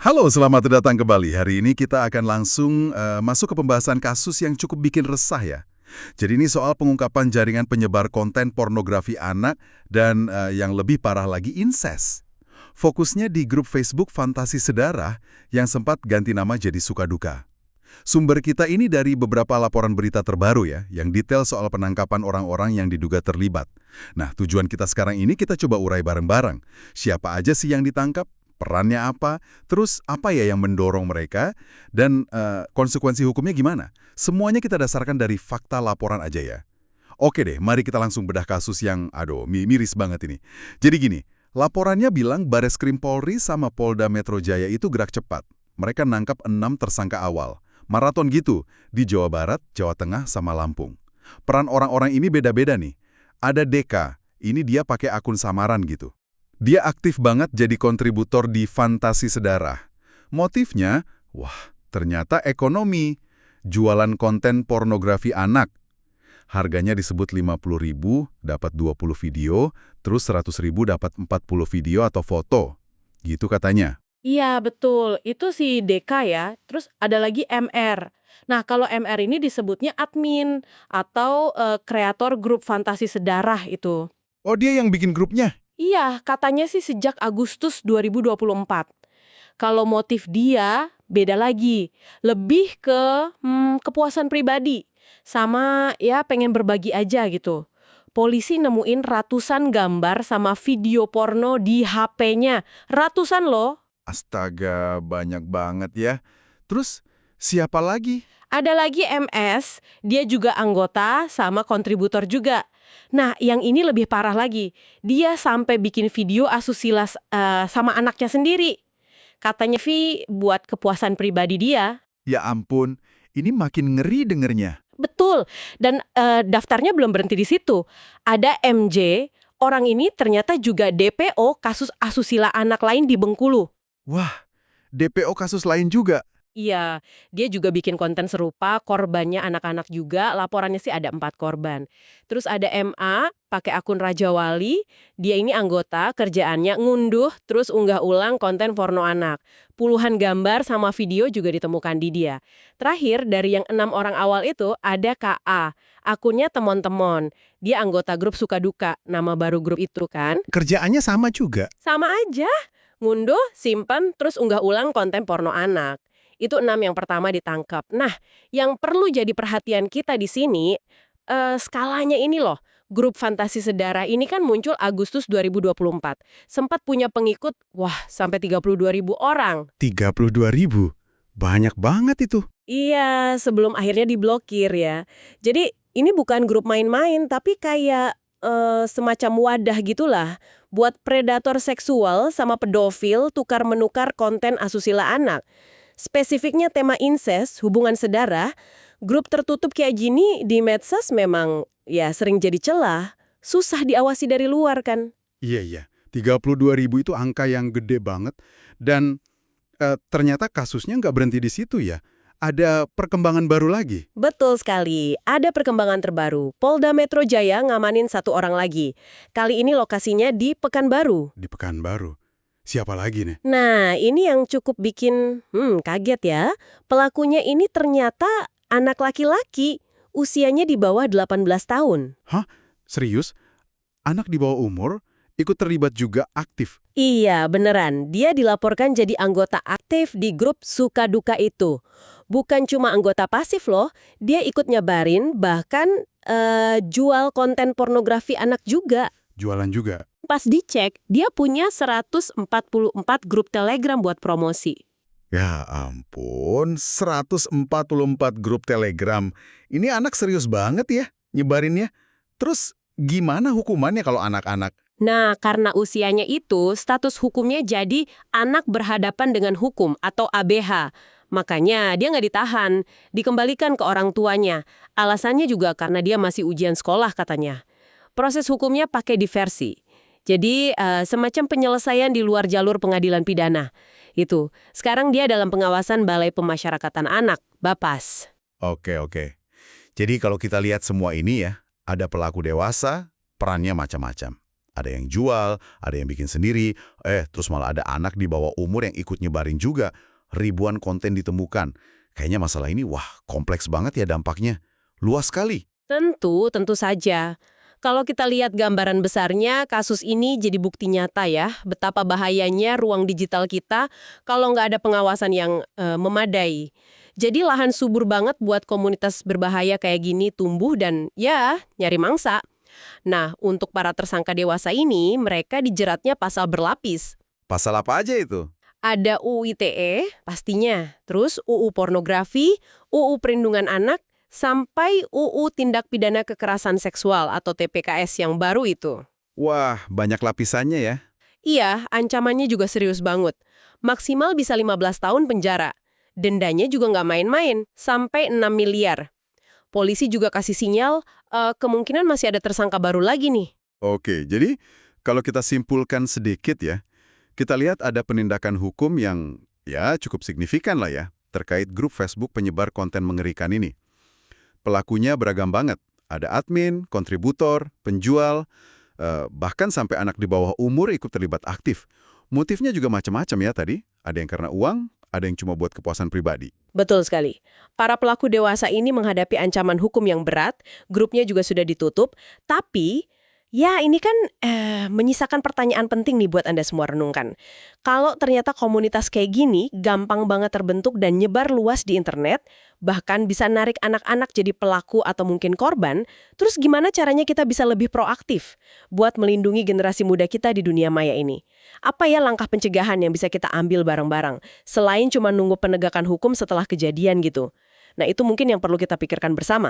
Halo, selamat datang kembali. Hari ini kita akan langsung masuk ke pembahasan kasus yang cukup bikin resah ya. Jadi ini soal pengungkapan jaringan penyebar konten pornografi anak dan yang lebih parah lagi incest. Fokusnya di grup Facebook Fantasi Sedara yang sempat ganti nama jadi Sukaduka. Sumber kita ini dari beberapa laporan berita terbaru ya, yang detail soal penangkapan orang-orang yang diduga terlibat. Nah, tujuan kita sekarang ini kita coba urai bareng-bareng. Siapa aja sih yang ditangkap? Perannya apa? Terus apa ya yang mendorong mereka? Dan konsekuensi hukumnya gimana? Semuanya kita dasarkan dari fakta laporan aja ya. Oke deh, mari kita langsung bedah kasus yang, aduh, miris banget ini. Jadi gini, laporannya bilang Bareskrim Polri sama Polda Metro Jaya itu gerak cepat. Mereka nangkap 6 tersangka awal. Maraton gitu, di Jawa Barat, Jawa Tengah, sama Lampung. Peran orang-orang ini beda-beda nih. Ada DK, ini dia pakai akun samaran gitu. Dia aktif banget jadi kontributor di Fantasi Sedara. Motifnya, wah, ternyata ekonomi. Jualan konten pornografi anak. Harganya disebut 50.000, dapat 20 video, terus 100.000 dapat 40 video atau foto. Gitu katanya. Iya, betul. Itu si DK ya. Terus ada lagi MR. Nah, kalau MR ini disebutnya admin atau kreator grup Fantasi Sedarah itu. Oh, dia yang bikin grupnya? Iya, katanya sih sejak Agustus 2024. Kalau motif dia beda lagi. Lebih ke kepuasan pribadi. Sama ya pengen berbagi aja gitu. Polisi nemuin ratusan gambar sama video porno di HP-nya. Ratusan loh. Astaga, banyak banget ya. Terus, siapa lagi? Ada lagi MS, dia juga anggota sama kontributor juga. Nah, yang ini lebih parah lagi. Dia sampai bikin video asusila sama anaknya sendiri. Katanya Vi buat kepuasan pribadi dia. Ya ampun, ini makin ngeri dengernya. Betul. Dan daftarnya belum berhenti di situ. Ada MJ, orang ini ternyata juga DPO kasus asusila anak lain di Bengkulu. Wah, DPO kasus lain juga. Iya, dia juga bikin konten serupa, korbannya anak-anak juga, laporannya sih ada 4 korban. Terus ada MA, pakai akun Raja Wali, dia ini anggota, kerjaannya ngunduh, terus unggah ulang konten porno anak. Puluhan gambar sama video juga ditemukan di dia. Terakhir, dari yang 6 orang awal itu, ada KA, akunnya temon-temon. Dia anggota grup Sukaduka, nama baru grup itu kan. Kerjaannya sama juga. Sama aja, ngunduh, simpan, terus unggah ulang konten porno anak. Itu 6 yang pertama ditangkap. Nah, yang perlu jadi perhatian kita di sini, skalanya ini loh. Grup Fantasi Sedara ini kan muncul Agustus 2024. Sempat punya pengikut, wah, sampai 32.000 orang. 32.000? Banyak banget itu. Iya, sebelum akhirnya diblokir ya. Jadi, ini bukan grup main-main, tapi kayak semacam wadah gitulah. Buat predator seksual sama pedofil tukar-menukar konten asusila anak. Spesifiknya tema incest, hubungan sedara, grup tertutup kayak gini di medsos memang ya sering jadi celah. Susah diawasi dari luar kan? Iya. 32.000 itu angka yang gede banget. Dan ternyata kasusnya nggak berhenti di situ ya. Ada perkembangan baru lagi. Betul sekali, ada perkembangan terbaru. Polda Metro Jaya ngamanin 1 orang lagi. Kali ini lokasinya di Pekanbaru. Di Pekanbaru. Siapa lagi nih? Nah, ini yang cukup bikin kaget ya. Pelakunya ini ternyata anak laki-laki, usianya di bawah 18 tahun. Hah? Serius? Anak di bawah umur ikut terlibat juga aktif? Iya, beneran. Dia dilaporkan jadi anggota aktif di grup Sukaduka itu. Bukan cuma anggota pasif loh, dia ikut nyebarin, bahkan jual konten pornografi anak juga. Jualan juga? Pas dicek, dia punya 144 grup Telegram buat promosi. Ya ampun, 144 grup Telegram. Ini anak serius banget ya nyebarinnya. Terus gimana hukumannya kalau anak-anak? Nah, karena usianya itu, status hukumnya jadi anak berhadapan dengan hukum atau ABH. Makanya dia nggak ditahan, dikembalikan ke orang tuanya. Alasannya juga karena dia masih ujian sekolah katanya. Proses hukumnya pakai diversi. Jadi semacam penyelesaian di luar jalur pengadilan pidana. Itu. Sekarang dia dalam pengawasan Balai Pemasyarakatan Anak, Bapas. Oke. Jadi kalau kita lihat semua ini ya, ada pelaku dewasa, perannya macam-macam. ada yang jual, ada yang bikin sendiri, terus malah ada anak di bawah umur yang ikut nyebarin juga. Ribuan konten ditemukan. Kayaknya masalah ini, wah, kompleks banget ya dampaknya. Luas sekali. Tentu saja. Kalau kita lihat gambaran besarnya, kasus ini jadi bukti nyata ya, betapa bahayanya ruang digital kita kalau nggak ada pengawasan yang memadai. Jadi lahan subur banget buat komunitas berbahaya kayak gini tumbuh dan ya, nyari mangsa. Nah, untuk para tersangka dewasa ini, mereka dijeratnya pasal berlapis. Pasal apa aja itu? Ada UU ITE, pastinya. Terus UU pornografi, UU perlindungan anak, sampai UU tindak pidana kekerasan seksual atau TPKS yang baru itu. Wah, banyak lapisannya ya. Iya, ancamannya juga serius banget. Maksimal bisa 15 tahun penjara. Dendanya juga nggak main-main, sampai 6 miliar. Polisi juga kasih sinyal, kemungkinan masih ada tersangka baru lagi nih. Oke, jadi kalau kita simpulkan sedikit ya, kita lihat ada penindakan hukum yang ya cukup signifikan lah ya, terkait grup Facebook penyebar konten mengerikan ini. Pelakunya beragam banget. Ada admin, kontributor, penjual, bahkan sampai anak di bawah umur ikut terlibat aktif. Motifnya juga macam-macam ya tadi. Ada yang karena uang, ada yang cuma buat kepuasan pribadi. Betul sekali. Para pelaku dewasa ini menghadapi ancaman hukum yang berat, grupnya juga sudah ditutup, tapi ya ini kan menyisakan pertanyaan penting nih buat Anda semua renungkan. Kalau ternyata komunitas kayak gini gampang banget terbentuk dan nyebar luas di internet, bahkan bisa narik anak-anak jadi pelaku atau mungkin korban, terus gimana caranya kita bisa lebih proaktif buat melindungi generasi muda kita di dunia maya ini? Apa ya langkah pencegahan yang bisa kita ambil bareng-bareng, selain cuma nunggu penegakan hukum setelah kejadian gitu? Nah, itu mungkin yang perlu kita pikirkan bersama.